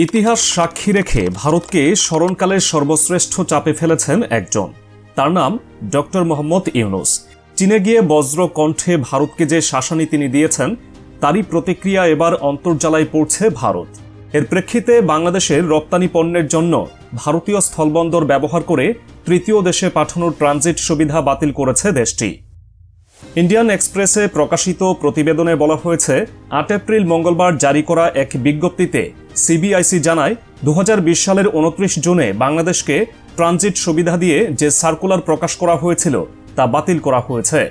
ইতিহাস সাক্ষী রেখে ভারতকে স্মরণকালের সর্বশ্রেষ্ঠ চাপে ফেলেছেন একজন। তার নাম ডক্টর মোহাম্মদ ইউনূস। চীনে গিয়ে বজ্র কণ্ঠে ভারতকে যে শাসানি তিনি দিয়েছেন, তারই প্রতিক্রিয়া এবার অন্তর্জালায় পড়ছে ভারত। এর প্রেক্ষিতে বাংলাদেশের রপ্তানি পণ্যের জন্য ভারতীয় স্থলবন্দর ব্যবহার করে তৃতীয় দেশে পাঠানোর ট্রানজিট সুবিধা বাতিল করেছে দেশটি। ইন্ডিয়ান এক্সপ্রেসে প্রকাশিত প্রতিবেদনে বলা হয়েছে, ৮ এপ্রিল মঙ্গলবার জারি করা এক বিজ্ঞপ্তিতে সিবিআইসি জানায় ২০২০ সালের ২৯ জুনে বাংলাদেশকে ট্রানজিট সুবিধা দিয়ে যে সার্কুলার প্রকাশ করা হয়েছিল তা বাতিল করা হয়েছে।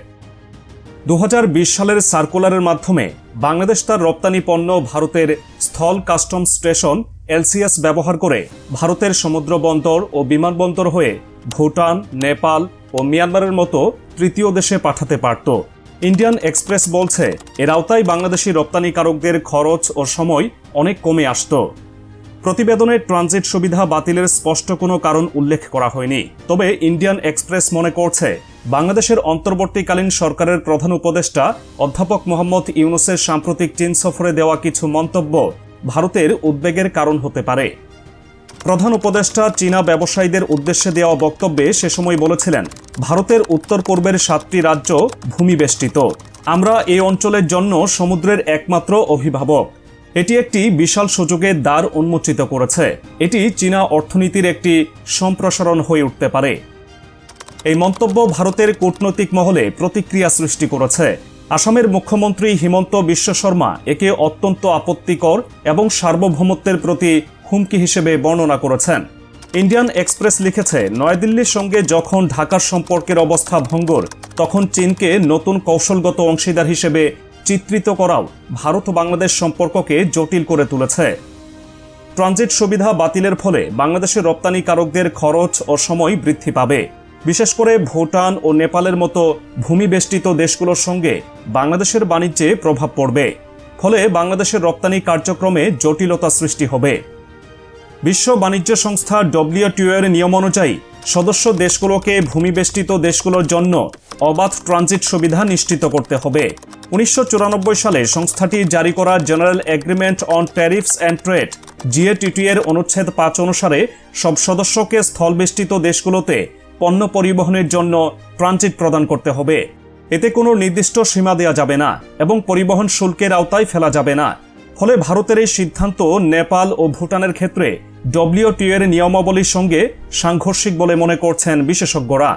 ২০২০ সালের সার্কুলারের মাধ্যমে বাংলাদেশ তার রপ্তানি পণ্য ভারতের স্থল কাস্টমস স্টেশন এলসিএস ব্যবহার করে ভারতের সমুদ্র বন্দর ও বিমানবন্দর হয়ে ভুটান, নেপাল ও মিয়ানমারের মতো তৃতীয় দেশে পাঠাতে পারত। ইন্ডিয়ান এক্সপ্রেস বলছে, এর আওতায় বাংলাদেশি রপ্তানিকারকদের খরচ ও সময় অনেক কমে আসত। প্রতিবেদনে ট্রানজিট সুবিধা বাতিলের স্পষ্ট কোনো কারণ উল্লেখ করা হয়নি। তবে ইন্ডিয়ান এক্সপ্রেস মনে করছে, বাংলাদেশের অন্তর্বর্তীকালীন সরকারের প্রধান উপদেষ্টা অধ্যাপক মোহাম্মদ ইউনূসের সাম্প্রতিক চীন সফরে দেওয়া কিছু মন্তব্য ভারতের উদ্বেগের কারণ হতে পারে। প্রধান উপদেষ্টা চীনা ব্যবসায়ীদের উদ্দেশ্যে দেওয়া বক্তব্যে সে সময় বলেছিলেন, ভারতের উত্তর পূর্বের ৭টি রাজ্য ভূমিবেষ্টিত। আমরা এই অঞ্চলের জন্য সমুদ্রের একমাত্র অভিভাবক। এটি একটি বিশাল সুযোগের দ্বার উন্মোচিত করেছে। এটি চীনা অর্থনীতির একটি সম্প্রসারণ হয়ে উঠতে পারে। এই মন্তব্য ভারতের কূটনৈতিক মহলে প্রতিক্রিয়া সৃষ্টি করেছে। আসামের মুখ্যমন্ত্রী হিমন্ত বিশ্ব শর্মা একে অত্যন্ত আপত্তিকর এবং সার্বভৌমত্বের প্রতি হুমকি হিসেবে বর্ণনা করেছেন। ইন্ডিয়ান এক্সপ্রেস লিখেছে, নয়াদিল্লির সঙ্গে যখন ঢাকার সম্পর্কের অবস্থা ভঙ্গুর, তখন চীনকে নতুন কৌশলগত অংশীদার হিসেবে চিত্রিত করাও ভারত ও বাংলাদেশ সম্পর্ককে জটিল করে তুলেছে। ট্রানজিট সুবিধা বাতিলের ফলে বাংলাদেশের রপ্তানিকারকদের খরচ ও সময় বৃদ্ধি পাবে। বিশেষ করে ভুটান ও নেপালের মতো ভূমিবেষ্টিত দেশগুলোর সঙ্গে বাংলাদেশের বাণিজ্যে প্রভাব পড়বে। ফলে বাংলাদেশের রপ্তানি কার্যক্রমে জটিলতা সৃষ্টি হবে। বিশ্ব বাণিজ্য সংস্থা WTO এর নিয়ম অনুযায়ী সদস্য দেশগুলোকে ভূমিবেষ্টিত দেশগুলোর জন্য অবাধ ট্রানজিট সুবিধা নিশ্চিত করতে হবে। ১৯৯৪ সালে সংস্থাটি জারি করা general agreement on tariffs and trade GATT এর অনুচ্ছেদ ৫ অনুসারে সব সদস্যকে স্থলবেষ্টিত দেশগুলোতে পণ্য পরিবহনের জন্য ট্রানজিট প্রদান করতে হবে। এতে কোনো নির্দিষ্ট সীমা দেওয়া যাবে না এবং পরিবহন শুল্কের আওতায় ফেলা যাবে না। ফলে ভারতের এই সিদ্ধান্ত নেপাল ও ভুটানের ক্ষেত্রে WTO এর নিয়মাবলীর সঙ্গে সাংঘর্ষিক বলে মনে করছেন বিশেষজ্ঞরা।